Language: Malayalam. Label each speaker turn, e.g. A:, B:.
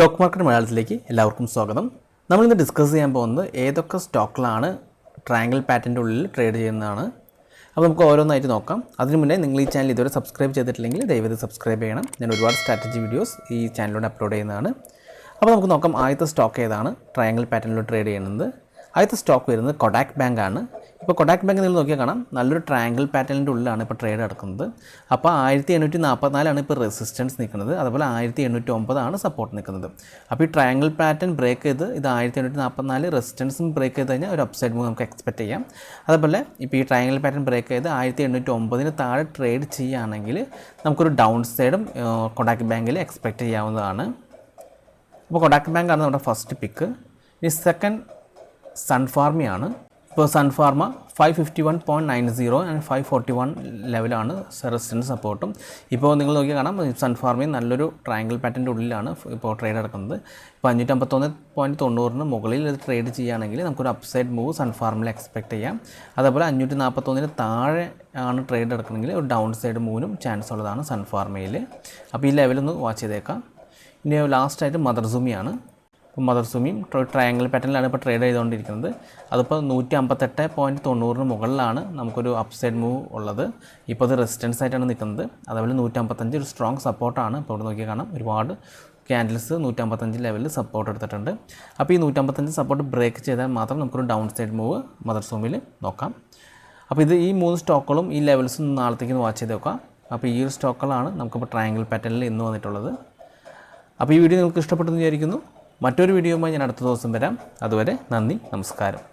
A: സ്റ്റോക്ക് മാർക്കറ്റ് മലയാളത്തിലേക്ക് എല്ലാവർക്കും സ്വാഗതം. നമ്മളിന്ന് ഡിസ്കസ് ചെയ്യാൻ പോകുന്നത് ഏതൊക്കെ സ്റ്റോക്കിലാണ് ട്രയാങ്കിൾ പാറ്റേണിൻ്റെ ഉള്ളിൽ ട്രേഡ് ചെയ്യുന്നതാണ്. അപ്പോൾ നമുക്ക് ഓരോന്നായിട്ട് നോക്കാം. അതിനു മുന്നേ നിങ്ങൾ ഈ ചാനൽ ഇതുവരെ സബ്സ്ക്രൈബ് ചെയ്തിട്ടില്ലെങ്കിൽ ദയവായി സബ്സ്ക്രൈബ് ചെയ്യണം. ഞാൻ ഒരുപാട് സ്ട്രാറ്റജി വീഡിയോസ് ഈ ചാനലിലൂടെ അപ്ലോഡ് ചെയ്യുന്നതാണ്. അപ്പോൾ നമുക്ക് നോക്കാം ആദ്യത്തെ സ്റ്റോക്ക് ഏതാണ് ട്രയാങ്കിൾ പാറ്റേണിൽ ട്രേഡ് ചെയ്യുന്നത്. ആദ്യത്തെ സ്റ്റോക്ക് വരുന്നത് കൊഡാക് ബാങ്ക് ആണ്. ഇപ്പോൾ കൊഡാക് ബാങ്ക് നിങ്ങൾ നോക്കിയാൽ കാണാം നല്ലൊരു ട്രയാങ്കിൾ പാറ്റേണിൻ്റെ ഉള്ളിലാണ് ഇപ്പോൾ ട്രേഡ് നടക്കുന്നത്. അപ്പോൾ 1844 ഇപ്പോൾ റെസിസ്റ്റൻസ് നിൽക്കുന്നത്, അതുപോലെ 1809 സപ്പോർട്ട് നിൽക്കുന്നത്. അപ്പോൾ ഈ ട്രയാങ്കിൾ പാറ്റേൺ ബ്രേക്ക് ചെയ്ത് ഇത് 1844 റെസിസ്റ്റൻസും ബ്രേക്ക് ചെയ്ത് കഴിഞ്ഞാൽ ഒരു അപ്സൈഡ് മൂവ് നമുക്ക് എക്സ്പെക്റ്റ് ചെയ്യാം. അതുപോലെ ഇപ്പോൾ ഈ ട്രയാങ്കിൾ പാറ്റേൺ ബ്രേക്ക് ചെയ്ത് 1809 താഴെ ട്രേഡ് ചെയ്യുകയാണെങ്കിൽ നമുക്കൊരു ഡൗൺ സൈഡും കൊഡാക് ബാങ്കിൽ എക്സ്പെക്റ്റ് ചെയ്യാവുന്നതാണ്. അപ്പോൾ കൊഡാക് ബാങ്കാണ് നമ്മുടെ ഫസ്റ്റ് പിക്ക്. ഇനി സെക്കൻഡ് സൺഫാർമയാണ്. ഇപ്പോൾ സൺഫാർമ 551.90 ആൻഡ് 541 ലെവലാണ് റെസിസ്റ്റൻസ് സപ്പോർട്ടും. ഇപ്പോൾ നിങ്ങൾ നോക്കി കാണാം സൺഫാർമയും നല്ലൊരു ട്രയാങ്കിൾ പാറ്റേണിൻ്റെ ഉള്ളിലാണ് ഇപ്പോൾ ട്രേഡ് നടക്കുന്നത്. ഇപ്പോൾ 551.90 മുകളിൽ ഇത് ട്രേഡ് ചെയ്യുകയാണെങ്കിൽ നമുക്കൊരു അപ്സൈഡ് മൂവ് സൺഫാർമയിൽ എക്സ്പെക്റ്റ് ചെയ്യാം. അതേപോലെ 541 താഴെ ആണ് ട്രേഡ് നടക്കണമെങ്കിൽ ഒരു ഡൗൺ സൈഡ് മൂവിനും ചാൻസ് ഉള്ളതാണ് സൺഫാർമയിൽ. അപ്പോൾ ഈ ലെവലൊന്ന് വാച്ച് ചെയ്തേക്കാം. ഇനി ലാസ്റ്റായിട്ട് മദർസുമിയാണ്. ഇപ്പോൾ മദർസുമിയും ട്രയാങ്കിൾ പാറ്റേണിലാണ് ഇപ്പോൾ ട്രേഡ് ചെയ്തുകൊണ്ടിരിക്കുന്നത്. അതിപ്പോൾ 158.90 മുകളിലാണ് നമുക്കൊരു അപ്സൈഡ് മൂവ് ഉള്ളത്. ഇപ്പോൾ അത് റെസിസ്റ്റൻസ് ആയിട്ടാണ് നിൽക്കുന്നത്. അതേപോലെ 155 ഒരു സ്ട്രോങ് സപ്പോർട്ടാണ്. ഇപ്പോൾ ഇവിടെ നോക്കി കാണാം ഒരുപാട് ക്യാൻഡിൽസ് 155 ലെവലിൽ സപ്പോർട്ട് എടുത്തിട്ടുണ്ട്. അപ്പോൾ ഈ 155 സപ്പോർട്ട് ബ്രേക്ക് ചെയ്താൽ മാത്രം നമുക്കൊരു ഡൗൺ സൈഡ് മൂവ് മദർസുമിൽ നോക്കാം. അപ്പോൾ ഈ 3 സ്റ്റോക്കുകളും ഈ ലെവൽസ് നാളത്തേക്ക് വാച്ച് ചെയ്ത് നോക്കാം. അപ്പോൾ ഈ ഒരു സ്റ്റോക്കുകളാണ് നമുക്കിപ്പോൾ ട്രയാങ്കിൾ പാറ്റേണിൽ ഇന്ന് വന്നിട്ടുള്ളത്. അപ്പോൾ ഈ വീഡിയോ നിങ്ങൾക്ക് ഇഷ്ടപ്പെട്ടെന്ന് വിചാരിക്കുന്നു. മറ്റൊരു വീഡിയോയുമായി ഞാൻ അടുത്ത ദിവസം വരാം. അതുവരെ നന്ദി, നമസ്കാരം.